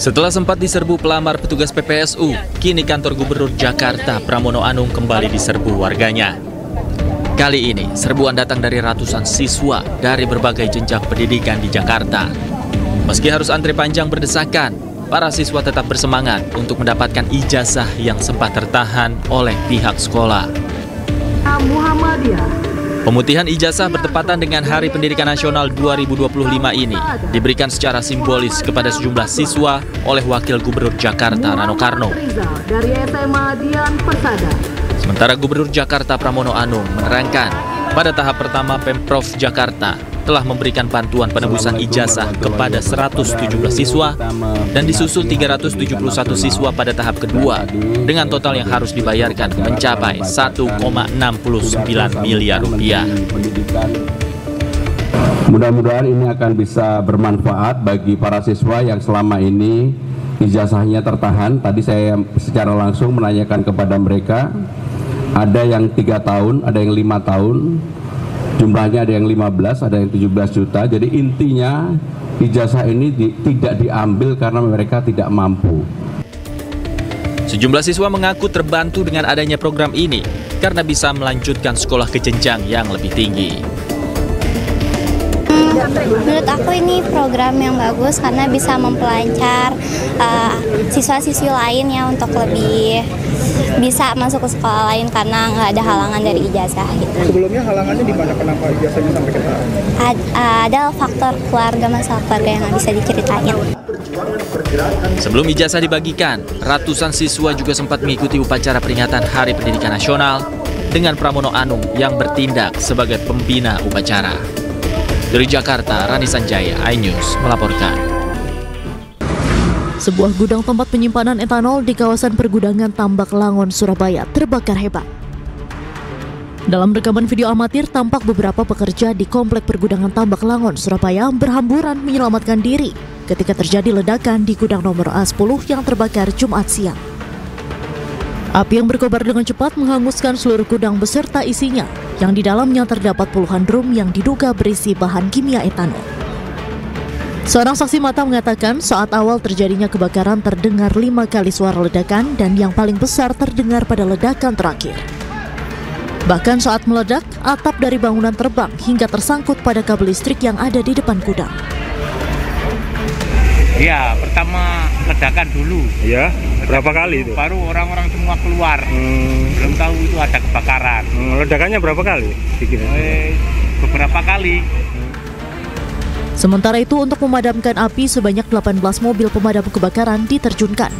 Setelah sempat diserbu pelamar petugas PPSU, kini kantor Gubernur Jakarta Pramono Anung kembali diserbu warganya. Kali ini, serbuan datang dari ratusan siswa dari berbagai jenjang pendidikan di Jakarta. Meski harus antri panjang berdesakan, para siswa tetap bersemangat untuk mendapatkan ijazah yang sempat tertahan oleh pihak sekolah. Pemutihan ijazah bertepatan dengan Hari Pendidikan Nasional 2025 ini diberikan secara simbolis kepada sejumlah siswa oleh Wakil Gubernur Jakarta Rano Karno. Sementara Gubernur Jakarta Pramono Anung menerangkan, pada tahap pertama Pemprov Jakarta telah memberikan bantuan penebusan ijazah kepada 117 siswa dan disusul 371 siswa pada tahap kedua dengan total yang harus dibayarkan mencapai 1,69 miliar rupiah. Mudah-mudahan ini akan bisa bermanfaat bagi para siswa yang selama ini ijazahnya tertahan. Tadi saya secara langsung menanyakan kepada mereka, ada yang 3 tahun, ada yang 5 tahun, jumlahnya ada yang 15, ada yang 17 juta. Jadi intinya ijazah ini tidak diambil karena mereka tidak mampu. Sejumlah siswa mengaku terbantu dengan adanya program ini karena bisa melanjutkan sekolah ke jenjang yang lebih tinggi. Menurut aku ini program yang bagus karena bisa mempelancar siswa-siswi lain ya untuk lebih bisa masuk ke sekolah lain karena nggak ada halangan dari ijazah gitu. Sebelumnya halangannya di mana? Kenapa ijazahnya sampai ke sana? Ada faktor keluarga, masalah keluarga yang nggak bisa diceritain. Sebelum ijazah dibagikan, ratusan siswa juga sempat mengikuti upacara peringatan Hari Pendidikan Nasional dengan Pramono Anung yang bertindak sebagai pembina upacara. Dari Jakarta, Rani Sanjaya, iNews melaporkan. Sebuah gudang tempat penyimpanan etanol di kawasan pergudangan Tambak Langon, Surabaya terbakar hebat. Dalam rekaman video amatir, tampak beberapa pekerja di komplek pergudangan Tambak Langon, Surabaya berhamburan menyelamatkan diri ketika terjadi ledakan di gudang nomor A10 yang terbakar Jumat siang. Api yang berkobar dengan cepat menghanguskan seluruh gudang beserta isinya, yang di dalamnya terdapat puluhan drum yang diduga berisi bahan kimia etanol. Seorang saksi mata mengatakan saat awal terjadinya kebakaran terdengar 5 kali suara ledakan dan yang paling besar terdengar pada ledakan terakhir. Bahkan saat meledak, atap dari bangunan terbang hingga tersangkut pada kabel listrik yang ada di depan gudang. Ya, pertama ledakan dulu. Ya, berapa kali itu? Baru orang-orang semua keluar. Belum tahu itu ada kebakaran. Ledakannya berapa kali? Beberapa kali. Sementara itu, untuk memadamkan api, sebanyak 18 mobil pemadam kebakaran diterjunkan.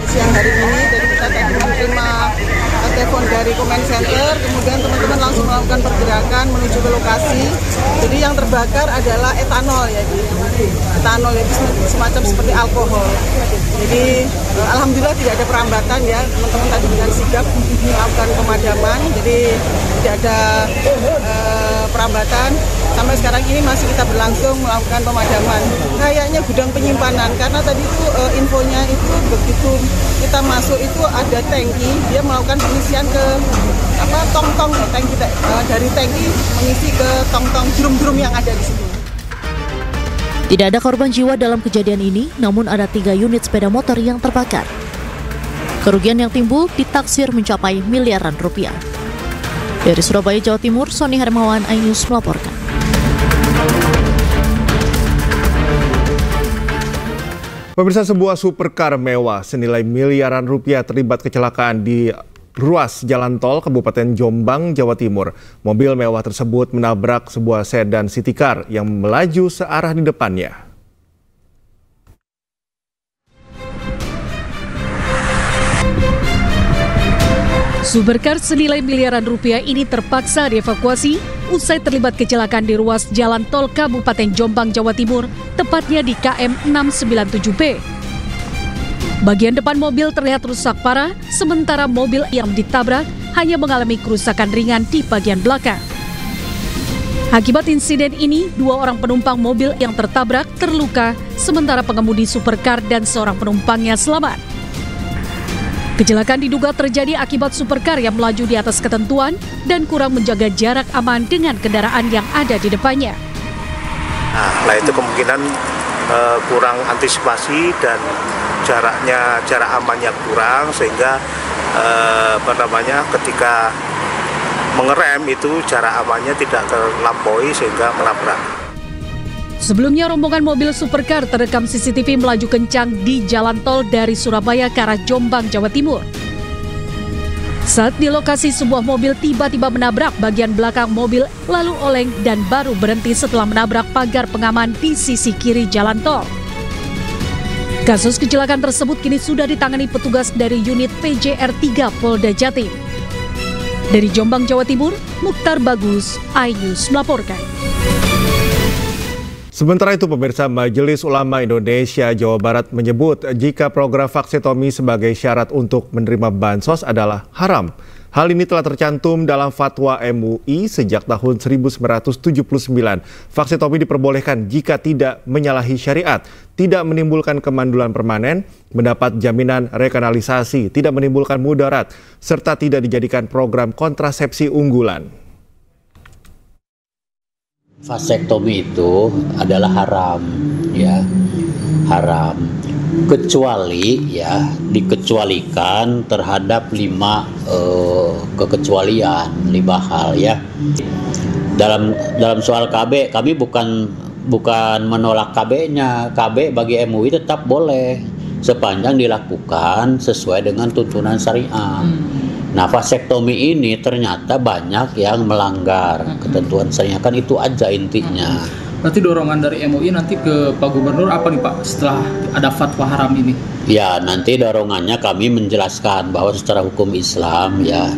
Siang hari ini, jadi kita tadi menerima telepon dari Command Center, kemudian teman-teman langsung melakukan pergerakan menuju ke lokasi. Jadi yang terbakar adalah etanol ya, etanol itu semacam seperti alkohol. Jadi alhamdulillah tidak ada perambatan ya, teman-teman tadi dengan sigap melakukan pemadaman, jadi tidak ada perambatan. Sampai sekarang ini masih kita berlangsung melakukan pemadaman. Kayaknya gudang penyimpanan, karena tadi itu infonya itu begitu kita masuk itu ada tangki, dia melakukan pengisian ke tong-tong tangki, dari tangki mengisi ke tong-tong drum-drum yang ada di situ. Tidak ada korban jiwa dalam kejadian ini, namun ada 3 unit sepeda motor yang terbakar. Kerugian yang timbul ditaksir mencapai miliaran rupiah. Dari Surabaya, Jawa Timur, Sony Hermawan, iNews melaporkan. Pemirsa, sebuah supercar mewah senilai miliaran rupiah terlibat kecelakaan di ruas jalan tol Kabupaten Jombang, Jawa Timur. Mobil mewah tersebut menabrak sebuah sedan city car yang melaju searah di depannya. Supercar senilai miliaran rupiah ini terpaksa dievakuasi usai terlibat kecelakaan di ruas jalan tol Kabupaten Jombang, Jawa Timur, tepatnya di KM 697B. Bagian depan mobil terlihat rusak parah, sementara mobil yang ditabrak hanya mengalami kerusakan ringan di bagian belakang. Akibat insiden ini, 2 orang penumpang mobil yang tertabrak terluka, sementara pengemudi supercar dan seorang penumpangnya selamat. Kecelakaan diduga terjadi akibat supercar yang melaju di atas ketentuan dan kurang menjaga jarak aman dengan kendaraan yang ada di depannya. Nah itu kemungkinan kurang antisipasi dan jarak amannya kurang, sehingga ketika mengerem itu jarak amannya tidak terlampaui sehingga menabrak. Sebelumnya rombongan mobil supercar terekam CCTV melaju kencang di jalan tol dari Surabaya ke arah Jombang, Jawa Timur. Saat di lokasi, sebuah mobil tiba-tiba menabrak bagian belakang mobil, lalu oleng dan baru berhenti setelah menabrak pagar pengaman di sisi kiri jalan tol. Kasus kecelakaan tersebut kini sudah ditangani petugas dari unit PJR 3 Polda Jatim. Dari Jombang, Jawa Timur, Mukhtar Bagus, iNews melaporkan. Sementara itu, pemirsa, Majelis Ulama Indonesia Jawa Barat menyebut jika program vaksetomi sebagai syarat untuk menerima bansos adalah haram. Hal ini telah tercantum dalam fatwa MUI sejak tahun 1979. Vaksetomi diperbolehkan jika tidak menyalahi syariat, tidak menimbulkan kemandulan permanen, mendapat jaminan rekanalisasi, tidak menimbulkan mudarat, serta tidak dijadikan program kontrasepsi unggulan. Vasektomi itu adalah haram, ya, haram. Kecuali ya dikecualikan terhadap 5 kekecualian, 5 hal ya. Dalam soal KB, kami bukan menolak KB-nya. KB bagi MUI tetap boleh sepanjang dilakukan sesuai dengan tuntunan syariah. Nah, vasektomi ini ternyata banyak yang melanggar ketentuan syariah, kan itu aja intinya. Berarti dorongan dari MUI nanti ke Pak Gubernur apa nih Pak setelah ada fatwa haram ini? Ya, nanti dorongannya kami menjelaskan bahwa secara hukum Islam ya,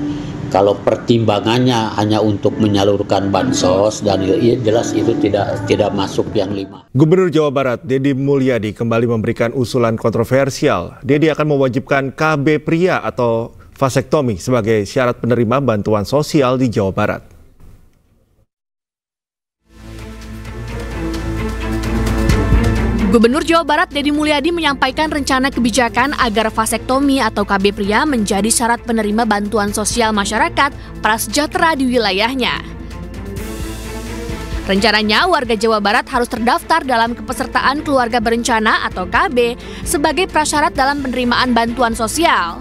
kalau pertimbangannya hanya untuk menyalurkan bansos dan jelas itu tidak masuk yang 5. Gubernur Jawa Barat Deddy Mulyadi kembali memberikan usulan kontroversial. Deddy akan mewajibkan KB pria atau vasektomi sebagai syarat penerima bantuan sosial di Jawa Barat. Gubernur Jawa Barat Deddy Mulyadi menyampaikan rencana kebijakan agar vasektomi atau KB pria menjadi syarat penerima bantuan sosial masyarakat prasejahtera di wilayahnya. Rencananya warga Jawa Barat harus terdaftar dalam kepesertaan keluarga berencana atau KB sebagai prasyarat dalam penerimaan bantuan sosial.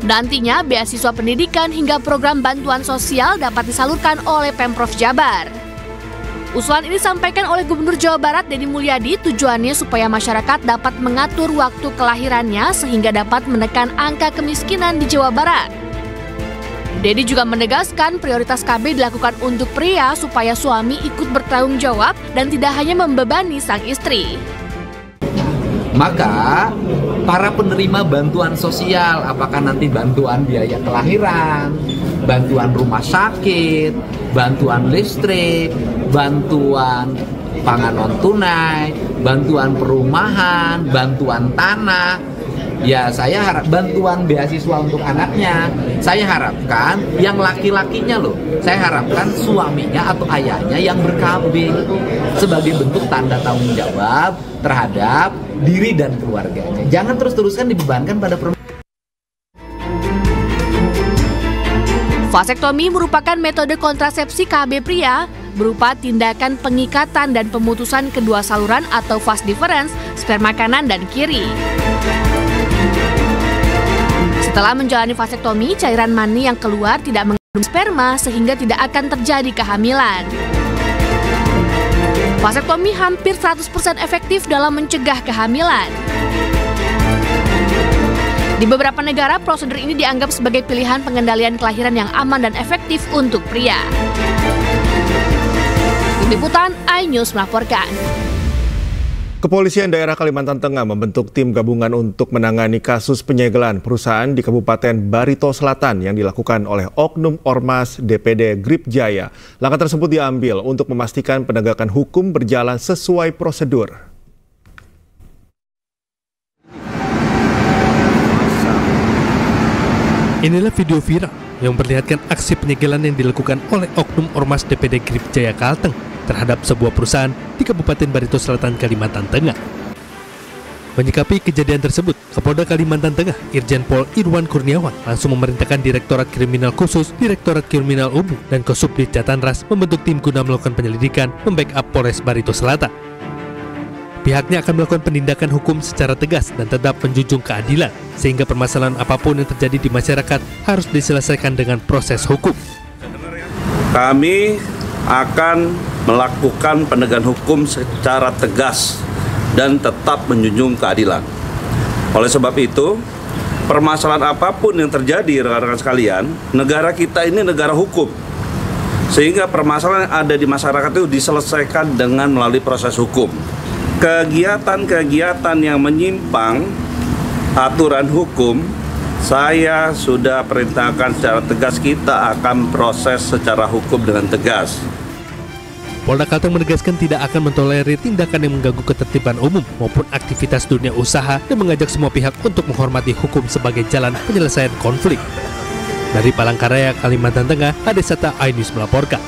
Nantinya beasiswa pendidikan hingga program bantuan sosial dapat disalurkan oleh Pemprov Jabar. Usulan ini disampaikan oleh Gubernur Jawa Barat Deddy Mulyadi, tujuannya supaya masyarakat dapat mengatur waktu kelahirannya sehingga dapat menekan angka kemiskinan di Jawa Barat. Deddy juga menegaskan prioritas KB dilakukan untuk pria supaya suami ikut bertanggung jawab dan tidak hanya membebani sang istri. Maka para penerima bantuan sosial, apakah nanti bantuan biaya kelahiran, bantuan rumah sakit, bantuan listrik, bantuan pangan non tunai, bantuan perumahan, bantuan tanah, ya saya harap bantuan beasiswa untuk anaknya, saya harapkan yang laki-lakinya loh, saya harapkan suaminya atau ayahnya yang ber-KB sebagai bentuk tanda tanggung jawab terhadap diri dan keluarganya. Jangan terus-terusan dibebankan pada perempuan. Vasektomi merupakan metode kontrasepsi KB pria berupa tindakan pengikatan dan pemutusan kedua saluran atau vas deferens sperma kanan dan kiri. Setelah menjalani vasektomi, cairan mani yang keluar tidak mengandung sperma sehingga tidak akan terjadi kehamilan. Vasektomi hampir 100% efektif dalam mencegah kehamilan. Di beberapa negara, prosedur ini dianggap sebagai pilihan pengendalian kelahiran yang aman dan efektif untuk pria. Tim Liputan iNews melaporkan. Kepolisian daerah Kalimantan Tengah membentuk tim gabungan untuk menangani kasus penyegelan perusahaan di Kabupaten Barito Selatan yang dilakukan oleh Oknum Ormas DPD Grip Jaya. Langkah tersebut diambil untuk memastikan penegakan hukum berjalan sesuai prosedur. Inilah video viral yang memperlihatkan aksi penyegelan yang dilakukan oleh Oknum Ormas DPD Grip Jaya Kalteng terhadap sebuah perusahaan di Kabupaten Barito Selatan, Kalimantan Tengah. Menyikapi kejadian tersebut, Kapolda Kalimantan Tengah, Irjen Pol Irwan Kurniawan, langsung memerintahkan Direktorat Kriminal Khusus, Direktorat Kriminal Umum, dan Kosubdit Jatanras membentuk tim guna melakukan penyelidikan membackup Polres Barito Selatan. Pihaknya akan melakukan penindakan hukum secara tegas dan tetap menjunjung keadilan, sehingga permasalahan apapun yang terjadi di masyarakat harus diselesaikan dengan proses hukum. Kami akan melakukan penegakan hukum secara tegas dan tetap menjunjung keadilan. Oleh sebab itu, permasalahan apapun yang terjadi, rekan-rekan sekalian, negara kita ini negara hukum. Sehingga permasalahan yang ada di masyarakat itu diselesaikan dengan melalui proses hukum. Kegiatan-kegiatan yang menyimpang aturan hukum, saya sudah perintahkan secara tegas, kita akan proses secara hukum dengan tegas. Polda Kalteng menegaskan tidak akan mentolerir tindakan yang mengganggu ketertiban umum maupun aktivitas dunia usaha dan mengajak semua pihak untuk menghormati hukum sebagai jalan penyelesaian konflik. Dari Palangkaraya, Kalimantan Tengah, Adesata iNews melaporkan.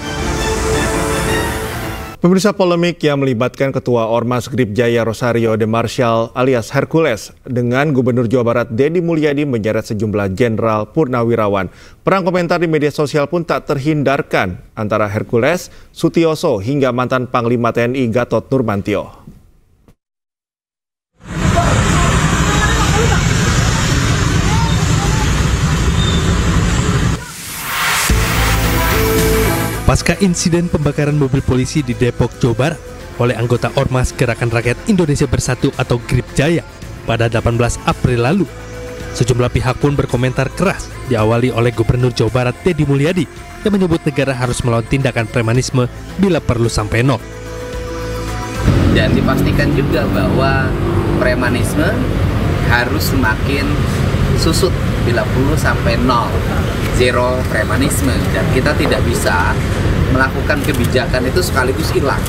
Pemirsa, polemik yang melibatkan Ketua Ormas Grip Jaya Rosario de Marshall alias Hercules dengan Gubernur Jawa Barat Deddy Mulyadi menyeret sejumlah jenderal purnawirawan. Perang komentar di media sosial pun tak terhindarkan antara Hercules, Sutioso hingga mantan Panglima TNI Gatot Nurmantio. Pasca insiden pembakaran mobil polisi di Depok, Jawa Barat oleh anggota Ormas Gerakan Rakyat Indonesia Bersatu atau Grip Jaya pada 18 April lalu, sejumlah pihak pun berkomentar keras, diawali oleh Gubernur Jawa Barat Deddy Mulyadi yang menyebut negara harus melawan tindakan premanisme bila perlu sampai nol. Dan dipastikan juga bahwa premanisme harus semakin susut bila perlu sampai nol. Zero premanisme, dan kita tidak bisa melakukan kebijakan itu sekaligus hilang.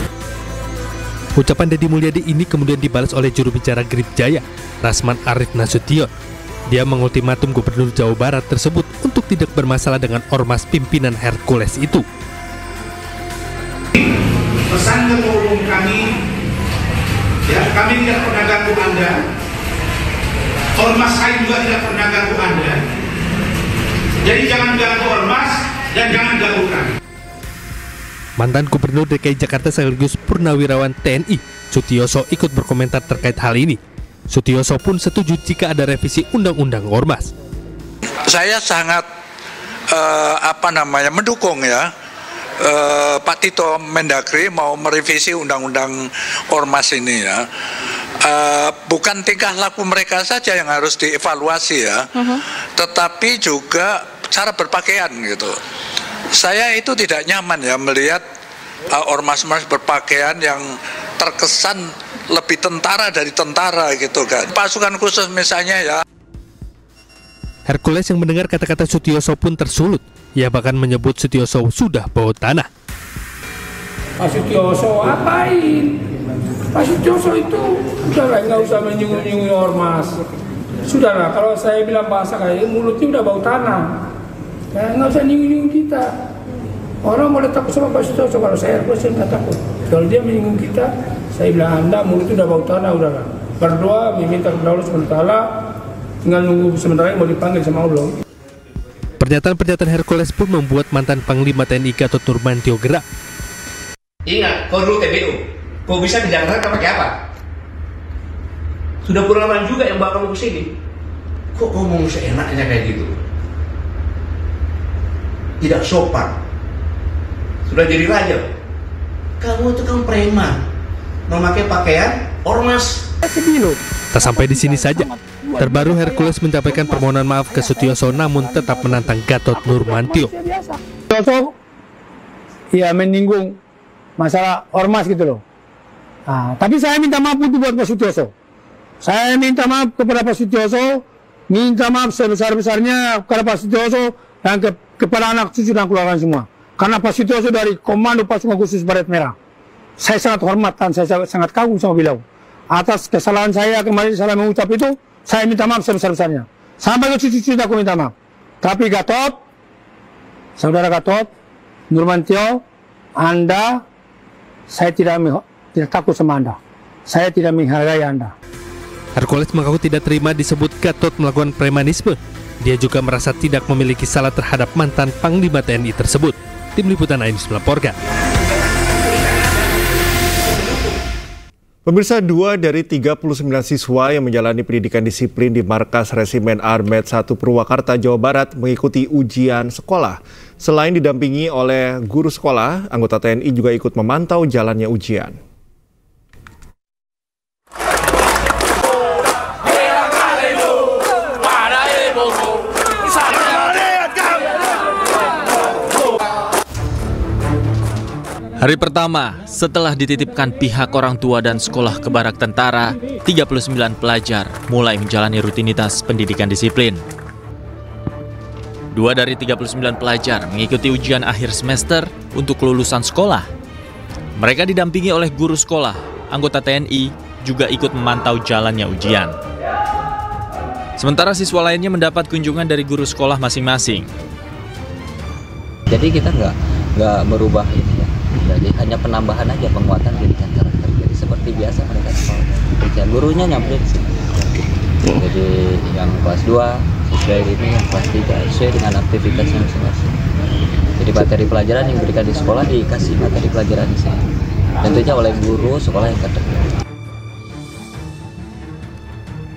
Ucapan Deddy Mulyadi ini kemudian dibalas oleh juru bicara Grip Jaya, Rasman Arif Nasution. Dia mengultimatum Gubernur Jawa Barat tersebut untuk tidak bermasalah dengan ormas pimpinan Hercules itu. Pesan ketua umum kami, ya, kami tidak pernah ganggu Anda. Ormas saya juga tidak pernah ganggu Anda. Jadi jangan ganggu ormas dan jangan ganggu kami. Mantan Gubernur DKI Jakarta sekaligus Purnawirawan TNI, Sutioso ikut berkomentar terkait hal ini. Sutioso pun setuju jika ada revisi Undang-Undang Ormas. Saya sangat mendukung ya Pak Tito Mendagri mau merevisi Undang-Undang Ormas ini ya. Bukan tingkah laku mereka saja yang harus dievaluasi ya, tetapi juga cara berpakaian gitu. Saya itu tidak nyaman ya melihat ormas-ormas berpakaian yang terkesan lebih tentara dari tentara gitu kan. Pasukan khusus misalnya ya. Hercules yang mendengar kata-kata Sutioso pun tersulut. Ia bahkan menyebut Sutioso sudah bawa tanah. Pak Sutioso apain? Pak Sutioso itu udah nggak usah menyinggung-nyinggung ormas. Sudahlah, kalau saya bilang bahasa kayak mulutnya udah bau tanah. Ya, nggak usah nyinggung kita. Orang boleh takut sama Pak Sutioso, kalau saya nggak takut. Kalau dia menyinggung kita, saya bilang Anda mulutnya udah bau tanah, udahlah. Berdoa, meminta kepada Allah SWT, tinggal nunggu sementara mau dipanggil sama Allah. Pernyataan-pernyataan Hercules pun membuat mantan Panglima TNI Gatot Nurmantio gerak. Ingat, kau dulu TBU, kau bisa di Jakarta pakai apa? Sudah pengalaman juga yang bawa kamu ke sini. Kok ngomong seenaknya kayak gitu? Tidak sopan. Sudah jadi raja. Kamu itu kan preman, memakai pakaian ormas. Tak sampai di sini saja. Terbaru Hercules menyampaikan permohonan maaf ke Sutioso namun tetap menantang Gatot Nurmantio. Sutioso ya menyinggung masalah ormas gitu loh. Nah, tapi saya minta maaf untuk buat Pak Sutioso. Saya minta maaf kepada Pak Sutioso, minta maaf sebesar-besarnya kepada Pak Sutioso dan kepada anak cucu dan keluarga semua. Karena Pak Sutioso dari Komando Pasukan Khusus Baret Merah. Saya sangat hormat dan saya sangat kagum sama beliau. Atas kesalahan saya kemarin salah mengucap itu, saya minta maaf sebesar-besarnya. Sampai ke cucu-cucu aku minta maaf. Tapi Gatot, saudara Gatot, Nurmantio, Anda, saya tidak takut sama Anda. Saya tidak menghargai Anda. Hercules mengaku tidak terima disebut Gatot melakukan premanisme. Dia juga merasa tidak memiliki salah terhadap mantan Panglima TNI tersebut. Tim Liputan iNews melaporkan. Pemirsa, 2 dari 39 siswa yang menjalani pendidikan disiplin di Markas Resimen Armet 1 Purwakarta, Jawa Barat mengikuti ujian sekolah. Selain didampingi oleh guru sekolah, anggota TNI juga ikut memantau jalannya ujian. Hari pertama, setelah dititipkan pihak orang tua dan sekolah ke barak tentara, 39 pelajar mulai menjalani rutinitas pendidikan disiplin. 2 dari 39 pelajar mengikuti ujian akhir semester untuk kelulusan sekolah. Mereka didampingi oleh guru sekolah, anggota TNI juga ikut memantau jalannya ujian. Sementara siswa lainnya mendapat kunjungan dari guru sekolah masing-masing. Jadi kita nggak merubah ini ya. Jadi hanya penambahan aja, penguatan pendidikan karakter. Jadi seperti biasa mereka sekolah. Kerjaan gurunya nyamperin sih. Jadi yang kelas 2 sesuai ini, yang kelas 3 sesuai dengan aktivitasnya masing-masing. Jadi materi pelajaran yang diberikan di sekolah dikasih materi pelajaran di sini. Tentunya oleh guru sekolah yang terdekat.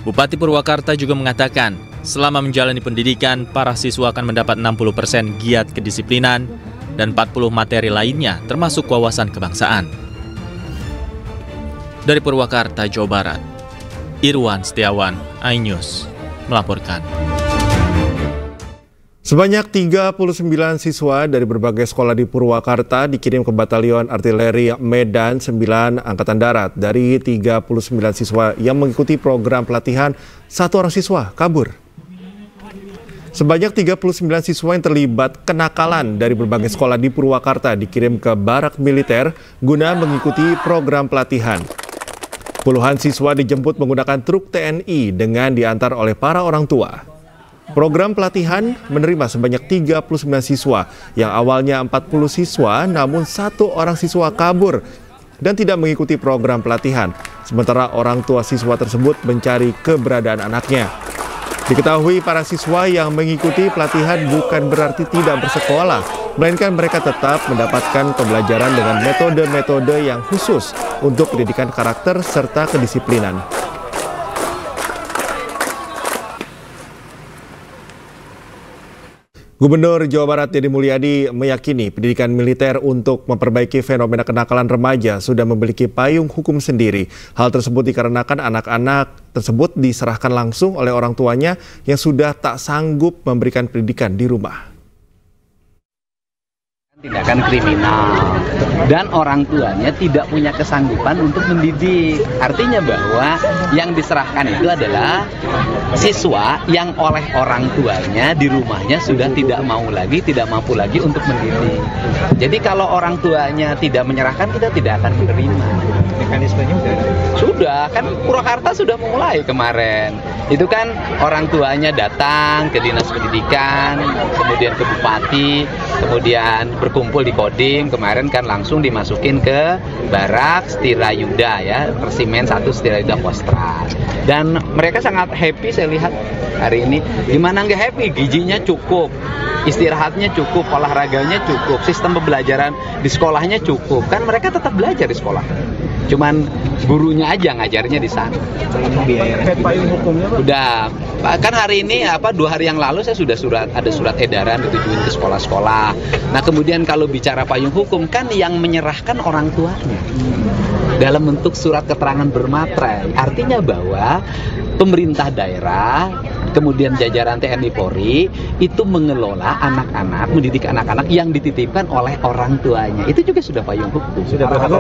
Bupati Purwakarta juga mengatakan, selama menjalani pendidikan, para siswa akan mendapat 60% giat kedisiplinan dan 40 materi lainnya termasuk wawasan kebangsaan. Dari Purwakarta, Jawa Barat, Irwan Setiawan, iNews melaporkan. Sebanyak 39 siswa dari berbagai sekolah di Purwakarta dikirim ke Batalion Artileri Medan 9 Angkatan Darat. Dari 39 siswa yang mengikuti program pelatihan, 1 orang siswa kabur. Sebanyak 39 siswa yang terlibat kenakalan dari berbagai sekolah di Purwakarta dikirim ke barak militer guna mengikuti program pelatihan. Puluhan siswa dijemput menggunakan truk TNI dengan diantar oleh para orang tua. Program pelatihan menerima sebanyak 39 siswa yang awalnya 40 siswa, namun 1 orang siswa kabur dan tidak mengikuti program pelatihan. Sementara orang tua siswa tersebut mencari keberadaan anaknya. Diketahui para siswa yang mengikuti pelatihan bukan berarti tidak bersekolah, melainkan mereka tetap mendapatkan pembelajaran dengan metode-metode yang khusus untuk pendidikan karakter serta kedisiplinan. Gubernur Jawa Barat Deddy Mulyadi meyakini pendidikan militer untuk memperbaiki fenomena kenakalan remaja sudah memiliki payung hukum sendiri. Hal tersebut dikarenakan anak-anak tersebut diserahkan langsung oleh orang tuanya yang sudah tak sanggup memberikan pendidikan di rumah. Tindakan kriminal dan orang tuanya tidak punya kesanggupan untuk mendidik. Artinya bahwa yang diserahkan itu adalah siswa yang oleh orang tuanya di rumahnya sudah tidak mampu lagi untuk mendidik. Jadi kalau orang tuanya tidak menyerahkan, kita tidak akan menerima. Mekanismenya sudah kan Purwakarta sudah memulai kemarin. Itu kan orang tuanya datang ke dinas pendidikan, kemudian ke bupati, kemudian berkumpul di Kodim, kemarin kan langsung dimasukin ke barak Setirayuda ya, Resimen 1 Setirayuda Kostrad. Dan mereka sangat happy saya lihat hari ini. Gimana nggak happy? Gizinya cukup, istirahatnya cukup, olahraganya cukup, sistem pembelajaran di sekolahnya cukup. Kan mereka tetap belajar di sekolah. Cuman gurunya aja ngajarnya di sana. Udah, kan hari ini 2 hari yang lalu saya sudah ada surat edaran ditujuin ke sekolah-sekolah. Nah kemudian kalau bicara payung hukum kan yang menyerahkan orang tuanya dalam bentuk surat keterangan bermaterai. Artinya bahwa pemerintah daerah, kemudian jajaran TNI Polri itu mengelola anak-anak, mendidik anak-anak yang dititipkan oleh orang tuanya. Itu juga sudah payung hukum. Kalau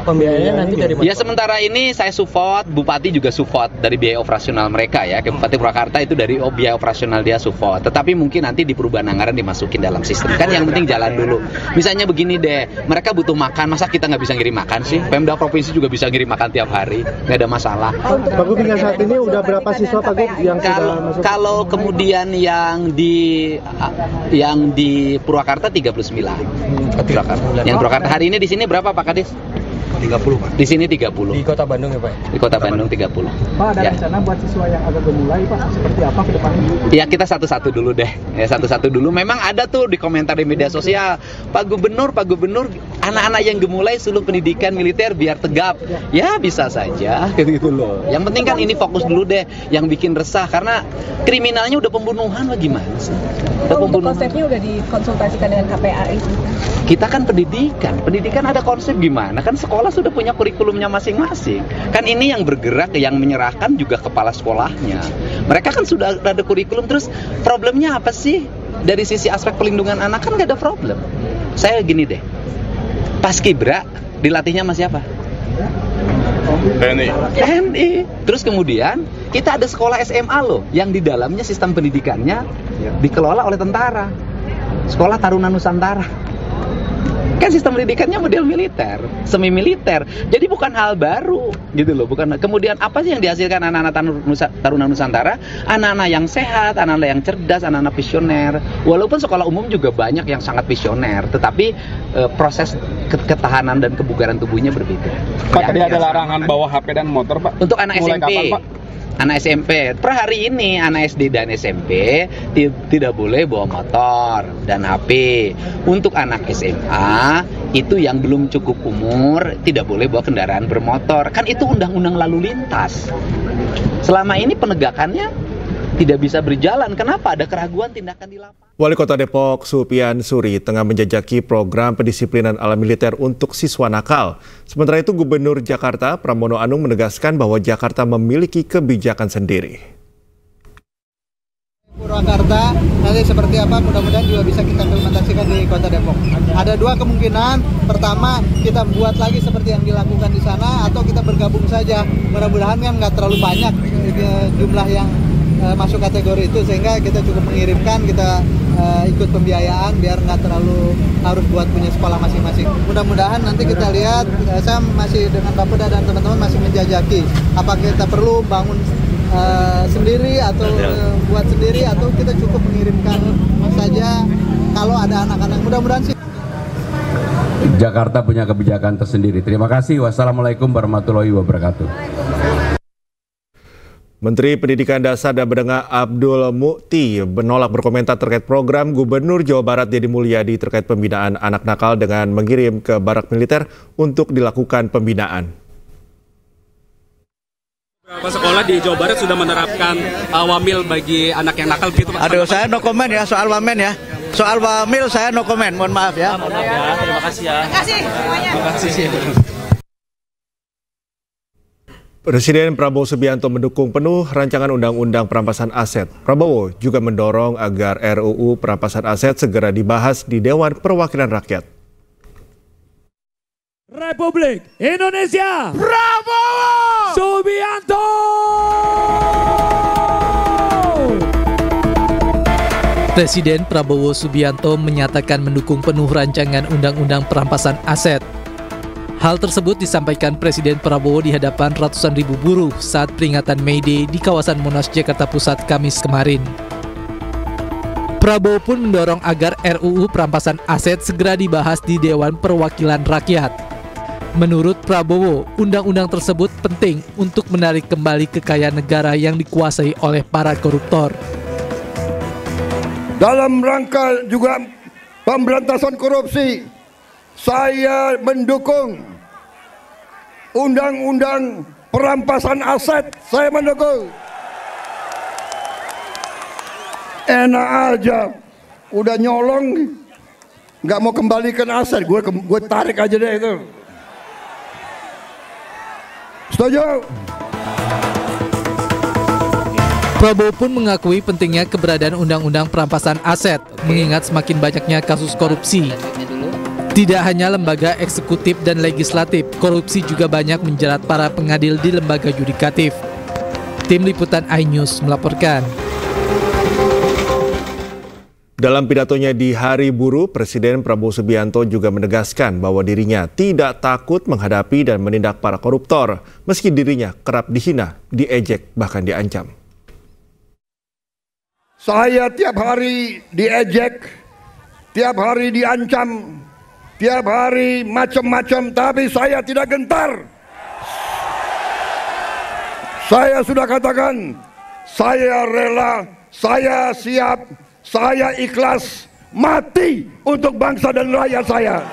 pembiayaannya nanti dari ya sementara ini saya support, Bupati juga support dari biaya operasional mereka ya. Bupati Purwakarta itu dari biaya operasional dia support. Tetapi mungkin nanti di perubahan anggaran dimasukin dalam sistem. Kan yang penting jalan dulu. Misalnya begini deh, mereka butuh makan, masa kita nggak bisa ngirim makan sih? Pemda provinsi juga bisa ngirim makan tiap hari, nggak ada masalah. Pak Gub, hingga saat ini udah berapa siswa Pak Gub yang sudah masuk? Kalau kemudian yang di Purwakarta 39. Yang Purwakarta hari ini di sini berapa Pak Kadis? 30 Pak. Di sini 30. Di Kota Bandung ya Pak? Di Kota Bandung 30. Pak, ada rencana buat siswa yang agak gemulai Pak, seperti apa ke depannya? Ya kita satu-satu dulu deh. Ya satu-satu dulu. Memang ada tuh di komentar di media sosial, Pak Gubernur, anak-anak yang gemulai suruh pendidikan militer biar tegap. Ya bisa saja gitu loh. Yang penting kan ini fokus dulu deh. Yang bikin resah karena kriminalnya udah pembunuhan lah, gimana sih? Untuk konsepnya udah dikonsultasikan dengan KPAI? Kita kan pendidikan ada konsep gimana? Kan sekolah sudah punya kurikulumnya masing-masing. Kan ini yang bergerak, yang menyerahkan juga kepala sekolahnya. Mereka kan sudah ada kurikulum, terus problemnya apa sih? Dari sisi aspek pelindungan anak kan nggak ada problem. Saya gini deh, Paskibra dilatihnya sama siapa? TNI. Terus kemudian kita ada sekolah SMA loh, yang di dalamnya sistem pendidikannya dikelola oleh tentara. Sekolah Taruna Nusantara. Kan sistem pendidikannya model militer, semi militer. Jadi bukan hal baru gitu loh, bukan. Kemudian apa sih yang dihasilkan anak-anak Taruna Nusantara? Anak-anak yang sehat, anak-anak yang cerdas, anak-anak visioner. Walaupun sekolah umum juga banyak yang sangat visioner, tetapi proses ketahanan dan kebugaran tubuhnya berbeda. Pak, tadi ada larangan bawa HP dan motor, Pak. Untuk anak Mulai SMP. kapan, Pak? Anak SMP, per hari ini anak SD dan SMP tidak boleh bawa motor dan HP. Untuk anak SMA, itu yang belum cukup umur tidak boleh bawa kendaraan bermotor. Kan itu undang-undang lalu lintas. Selama ini penegakannya tidak bisa berjalan. Kenapa? Ada keraguan tindakan di lapangan. Wali Kota Depok, Supian Suri, tengah menjajaki program pendisiplinan ala militer untuk siswa nakal. Sementara itu, Gubernur Jakarta, Pramono Anung, menegaskan bahwa Jakarta memiliki kebijakan sendiri. Purwakarta nanti seperti apa, mudah-mudahan juga bisa kita implementasikan di Kota Depok. Ada dua kemungkinan. Pertama, kita buat lagi seperti yang dilakukan di sana, atau kita bergabung saja. Mudah-mudahan kan nggak terlalu banyak jumlah yang masuk kategori itu, sehingga kita cukup mengirimkan, kita ikut pembiayaan biar nggak terlalu harus buat punya sekolah masing-masing. Mudah-mudahan nanti kita lihat, saya masih dengan Bapeda dan teman-teman masih menjajaki apakah kita perlu bangun sendiri atau buat sendiri, atau kita cukup mengirimkan saja kalau ada anak-anak. Mudah-mudahan sih. Jakarta punya kebijakan tersendiri. Terima kasih. Wassalamualaikum warahmatullahi wabarakatuh. Menteri Pendidikan Dasar dan Menengah Abdul Mukti menolak berkomentar terkait program Gubernur Jawa Barat Deddy Mulyadi terkait pembinaan anak nakal dengan mengirim ke barak militer untuk dilakukan pembinaan. Beberapa sekolah di Jawa Barat sudah menerapkan wamil bagi anak yang nakal gitu, Pak. Aduh, saya no comment ya soal wamen ya. Soal wamil saya no comment, mohon maaf ya. Terima kasih ya. Terima kasih semuanya. Terima kasih. Presiden Prabowo Subianto mendukung penuh rancangan Undang-Undang Perampasan Aset. Prabowo juga mendorong agar RUU Perampasan Aset segera dibahas di Dewan Perwakilan Rakyat. Republik Indonesia Prabowo Subianto. Presiden Prabowo Subianto menyatakan mendukung penuh rancangan Undang-Undang Perampasan Aset. Hal tersebut disampaikan Presiden Prabowo di hadapan ratusan ribu buruh saat peringatan May Day di kawasan Monas, Jakarta Pusat, Kamis kemarin. Prabowo pun mendorong agar RUU Perampasan Aset segera dibahas di Dewan Perwakilan Rakyat. Menurut Prabowo, undang-undang tersebut penting untuk menarik kembali kekayaan negara yang dikuasai oleh para koruptor. Dalam rangka juga pemberantasan korupsi, saya mendukung Undang-Undang Perampasan Aset. Saya mendukung. Enak aja, udah nyolong, nggak mau kembalikan aset, gue tarik aja deh itu. Setuju? Prabowo pun mengakui pentingnya keberadaan Undang-Undang Perampasan Aset, mengingat semakin banyaknya kasus korupsi. Tidak hanya lembaga eksekutif dan legislatif, korupsi juga banyak menjerat para pengadil di lembaga yudikatif. Tim Liputan iNews melaporkan. Dalam pidatonya di Hari Buruh, Presiden Prabowo Subianto juga menegaskan bahwa dirinya tidak takut menghadapi dan menindak para koruptor, meski dirinya kerap dihina, diejek, bahkan diancam. Saya tiap hari diejek, tiap hari diancam, tiap hari macam-macam, tapi saya tidak gentar. Saya sudah katakan, saya rela, saya siap, saya ikhlas mati untuk bangsa dan rakyat saya.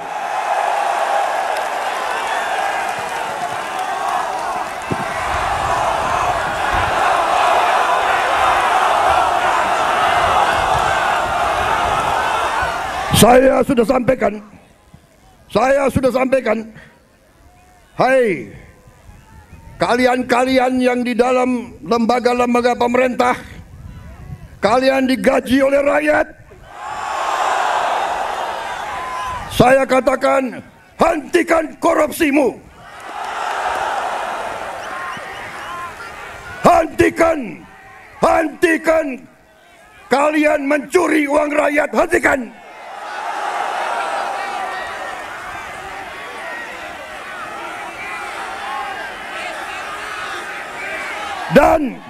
Saya sudah sampaikan, hai kalian-kalian yang di dalam lembaga-lembaga pemerintah, kalian digaji oleh rakyat. Saya katakan, hentikan korupsimu. Hentikan kalian mencuri uang rakyat, hentikan. Dan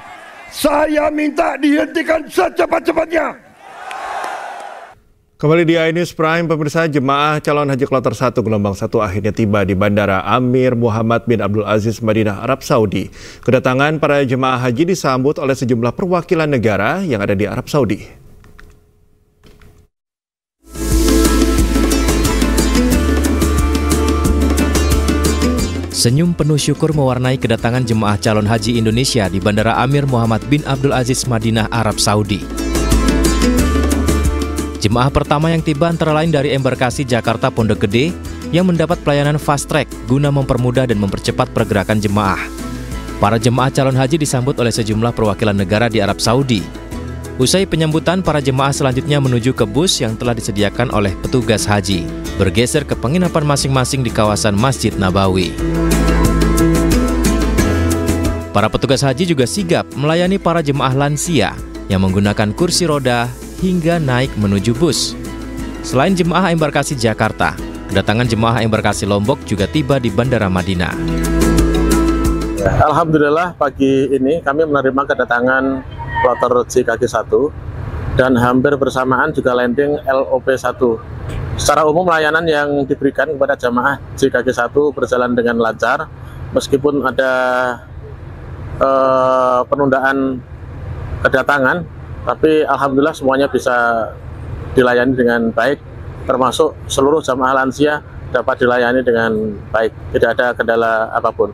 saya minta dihentikan secepat-cepatnya. Kembali di iNews Prime, pemirsa, jemaah calon haji kloter 1 gelombang 1 akhirnya tiba di Bandara Amir Muhammad bin Abdul Aziz Madinah, Arab Saudi. Kedatangan para jemaah haji disambut oleh sejumlah perwakilan negara yang ada di Arab Saudi. Senyum penuh syukur mewarnai kedatangan jemaah calon haji Indonesia di Bandara Amir Muhammad bin Abdul Aziz Madinah, Arab Saudi. Jemaah pertama yang tiba antara lain dari embarkasi Jakarta Pondok Gede yang mendapat pelayanan fast track guna mempermudah dan mempercepat pergerakan jemaah. Para jemaah calon haji disambut oleh sejumlah perwakilan negara di Arab Saudi. Usai penyambutan, para jemaah selanjutnya menuju ke bus yang telah disediakan oleh petugas haji, bergeser ke penginapan masing-masing di kawasan Masjid Nabawi. Para petugas haji juga sigap melayani para jemaah lansia yang menggunakan kursi roda hingga naik menuju bus. Selain jemaah embarkasi Jakarta, kedatangan jemaah embarkasi Lombok juga tiba di Bandara Madinah. Alhamdulillah pagi ini kami menerima kedatangan kloter JKG1 dan hampir bersamaan juga landing LOP1. Secara umum layanan yang diberikan kepada jamaah JKG1 berjalan dengan lancar meskipun ada penundaan kedatangan, tapi alhamdulillah semuanya bisa dilayani dengan baik, termasuk seluruh jamaah lansia dapat dilayani dengan baik, tidak ada kendala apapun.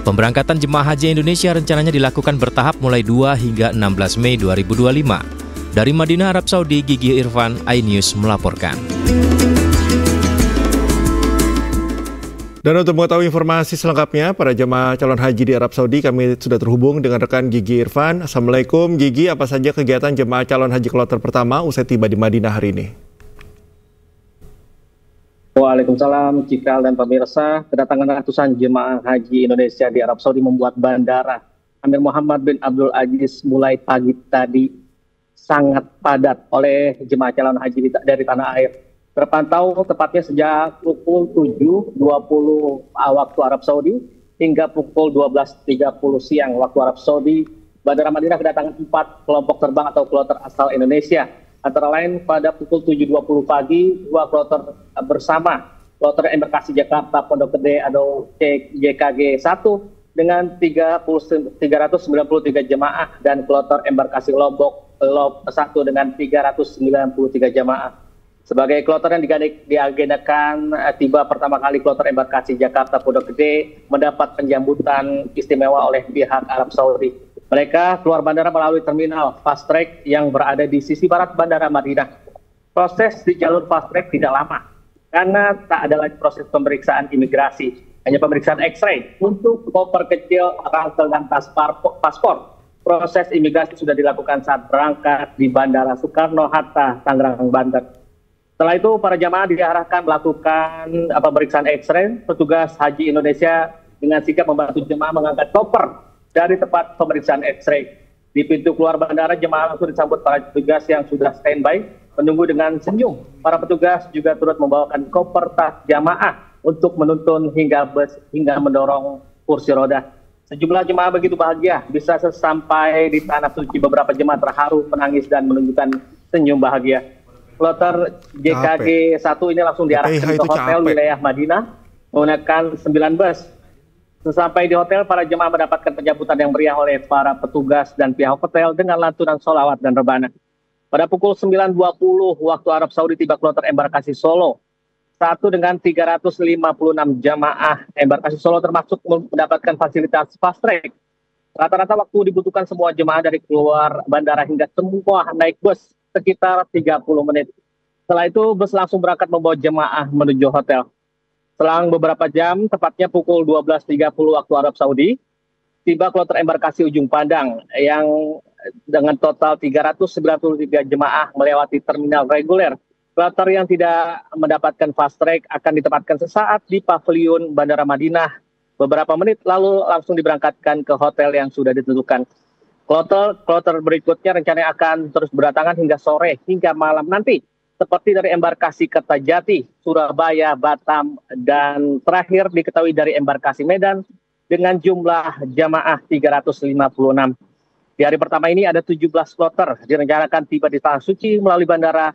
Pemberangkatan jemaah haji Indonesia rencananya dilakukan bertahap mulai 2 hingga 16 Mei 2025. Dari Madinah, Arab Saudi, Gigi Irfan, iNews melaporkan. Dan untuk mengetahui informasi selengkapnya, para jemaah calon haji di Arab Saudi, kami sudah terhubung dengan rekan Gigi Irfan. Assalamualaikum Gigi, apa saja kegiatan jemaah calon haji kloter pertama usai tiba di Madinah hari ini? Waalaikumsalam, Cikal dan pemirsa. Kedatangan ratusan jemaah haji Indonesia di Arab Saudi membuat Bandara Amir Muhammad bin Abdul Aziz mulai pagi tadi sangat padat oleh jemaah calon haji dari tanah air. Terpantau tepatnya sejak pukul 7.20 waktu Arab Saudi hingga pukul 12.30 siang waktu Arab Saudi, Bandara Madinah kedatangan 4 kelompok terbang atau kloter asal Indonesia. Antara lain pada pukul 7.20 pagi, 2 kloter bersama kloter embarkasi Jakarta Pondok Gede atau JKG1 dengan 393 jemaah dan kloter embarkasi Lombok LOP1 dengan 393 jemaah. Sebagai kloter yang diagendakan tiba pertama kali kloter embarkasi Jakarta Pondok Gede mendapat penjambutan istimewa oleh pihak Arab Saudi. Mereka keluar bandara melalui terminal fast track yang berada di sisi barat Bandara Madinah. Proses di jalur fast track tidak lama karena tak ada lagi proses pemeriksaan imigrasi, hanya pemeriksaan X-ray untuk koper kecil, ransel dan paspor. Proses imigrasi sudah dilakukan saat berangkat di Bandara Soekarno-Hatta, Tangerang, Banten. Setelah itu para jamaah diarahkan melakukan pemeriksaan X-ray. Petugas Haji Indonesia dengan sigap membantu jemaah mengangkat koper dari tempat pemeriksaan X-ray. Di pintu keluar bandara, jemaah langsung disambut para petugas yang sudah standby, menunggu dengan senyum. Para petugas juga turut membawakan koper tas jamaah untuk menuntun hingga bus hingga mendorong kursi roda. Sejumlah jemaah begitu bahagia bisa sampai di tanah suci. Beberapa jemaah terharu, menangis dan menunjukkan senyum bahagia. Kloter JKG 1 ini langsung diarahkan ke hotel wilayah Madinah menggunakan 9 bus. Sesampai di hotel, para jemaah mendapatkan penjemputan yang meriah oleh para petugas dan pihak hotel dengan lantunan sholawat dan rebana. Pada pukul 9.20 waktu Arab Saudi tiba kloter embarkasi Solo. Satu dengan 356 jamaah embarkasi Solo termasuk mendapatkan fasilitas fast track. Rata-rata waktu dibutuhkan semua jemaah dari keluar bandara hingga semua naik bus sekitar 30 menit. Setelah itu bus langsung berangkat membawa jemaah menuju hotel. Selang beberapa jam, tepatnya pukul 12.30 waktu Arab Saudi, tiba kloter embarkasi Ujung Pandang yang dengan total 393 jemaah melewati terminal reguler. Kloter yang tidak mendapatkan fast track akan ditempatkan sesaat di pavilion Bandara Madinah. Beberapa menit lalu langsung diberangkatkan ke hotel yang sudah ditentukan. Kloter berikutnya rencananya akan terus berdatangan hingga sore hingga malam nanti. Seperti dari embarkasi Kertajati, Surabaya, Batam, dan terakhir diketahui dari embarkasi Medan dengan jumlah jamaah 356. Di hari pertama ini ada 17 kloter direncanakan tiba di Tanah Suci melalui Bandara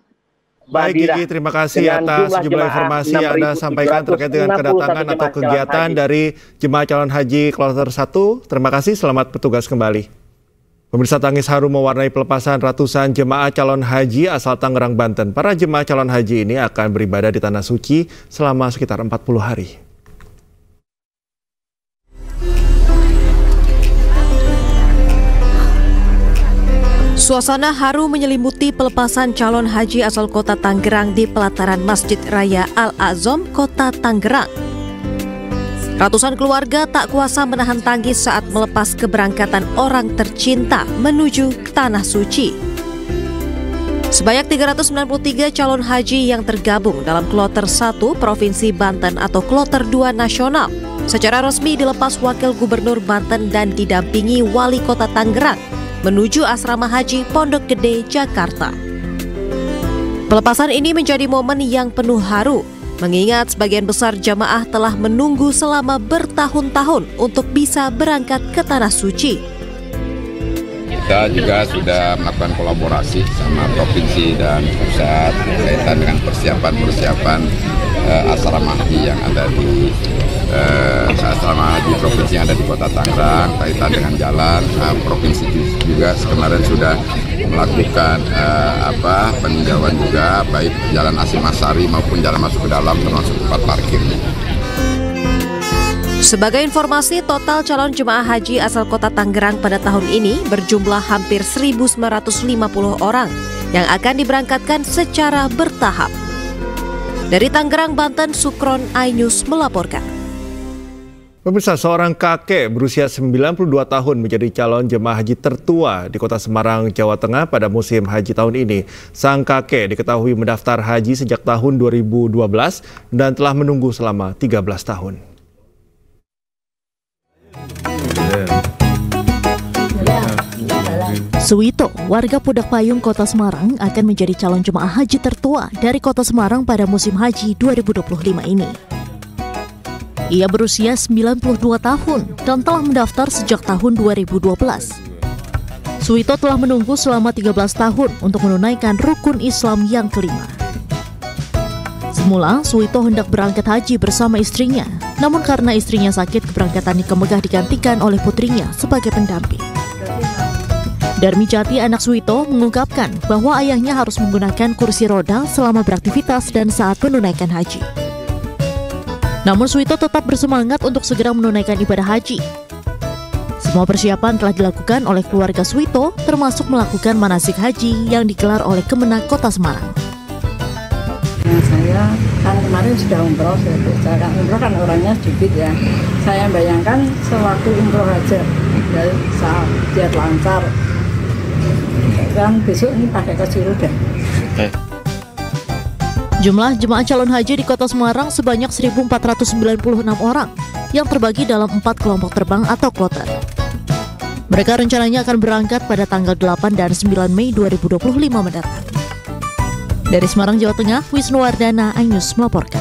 Baik Gigi, terima kasih atas sejumlah informasi yang Anda sampaikan terkait dengan kedatangan atau kegiatan dari jemaah calon haji kloter 1. Terima kasih, selamat bertugas kembali. Pemirsa, tangis haru mewarnai pelepasan ratusan jemaah calon haji asal Tangerang, Banten. Para jemaah calon haji ini akan beribadah di Tanah Suci selama sekitar 40 hari. Suasana haru menyelimuti pelepasan calon haji asal kota Tangerang di pelataran Masjid Raya Al-Azom, kota Tangerang. Ratusan keluarga tak kuasa menahan tangis saat melepas keberangkatan orang tercinta menuju Tanah Suci. Sebanyak 393 calon haji yang tergabung dalam kloter 1 Provinsi Banten atau kloter 2 nasional secara resmi dilepas Wakil Gubernur Banten dan didampingi Wali Kota Tangerang menuju Asrama Haji Pondok Gede, Jakarta. Pelepasan ini menjadi momen yang penuh haru, mengingat sebagian besar jamaah telah menunggu selama bertahun-tahun untuk bisa berangkat ke Tanah Suci. Kita juga sudah melakukan kolaborasi sama provinsi dan pusat berkaitan dengan persiapan asrama haji yang ada di asrama haji provinsi yang ada di Kota Tangerang, kaitan dengan jalan. Provinsi juga kemarin sudah melakukan peninjauan juga, baik jalan Asimasari maupun jalan masuk ke dalam termasuk tempat parkir. Sebagai informasi, total calon jemaah haji asal kota Tangerang pada tahun ini berjumlah hampir 1.950 orang yang akan diberangkatkan secara bertahap. Dari Tangerang, Banten, Sukron Ainus melaporkan. Pemirsa, seorang kakek berusia 92 tahun menjadi calon jemaah haji tertua di Kota Semarang, Jawa Tengah pada musim haji tahun ini. Sang kakek diketahui mendaftar haji sejak tahun 2012 dan telah menunggu selama 13 tahun. Suwito, warga Pudak Payung, Kota Semarang, akan menjadi calon jemaah haji tertua dari Kota Semarang pada musim haji 2025 ini. Ia berusia 92 tahun dan telah mendaftar sejak tahun 2012. Suwito telah menunggu selama 13 tahun untuk menunaikan rukun Islam yang kelima. Semula, Suwito hendak berangkat haji bersama istrinya, namun karena istrinya sakit, keberangkatan ke Mekah digantikan oleh putrinya sebagai pendamping. Darmi Jati, anak Suwito, mengungkapkan bahwa ayahnya harus menggunakan kursi roda selama beraktivitas dan saat menunaikan haji. Namun Suwito tetap bersemangat untuk segera menunaikan ibadah haji. Semua persiapan telah dilakukan oleh keluarga Suwito, termasuk melakukan manasik haji yang digelar oleh Kemenak Kota Semarang. Saya kan kemarin sudah umroh, saya umroh kan orangnya sedikit ya. Saya bayangkan sewaktu umroh aja, saat dia lancar, kan besok ini pakai kursi roda. Jumlah jemaah calon haji di Kota Semarang sebanyak 1.496 orang yang terbagi dalam 4 kelompok terbang atau kloter. Mereka rencananya akan berangkat pada tanggal 8 dan 9 Mei 2025 mendatang. Dari Semarang, Jawa Tengah, Wisnu Wardana, Ainus melaporkan.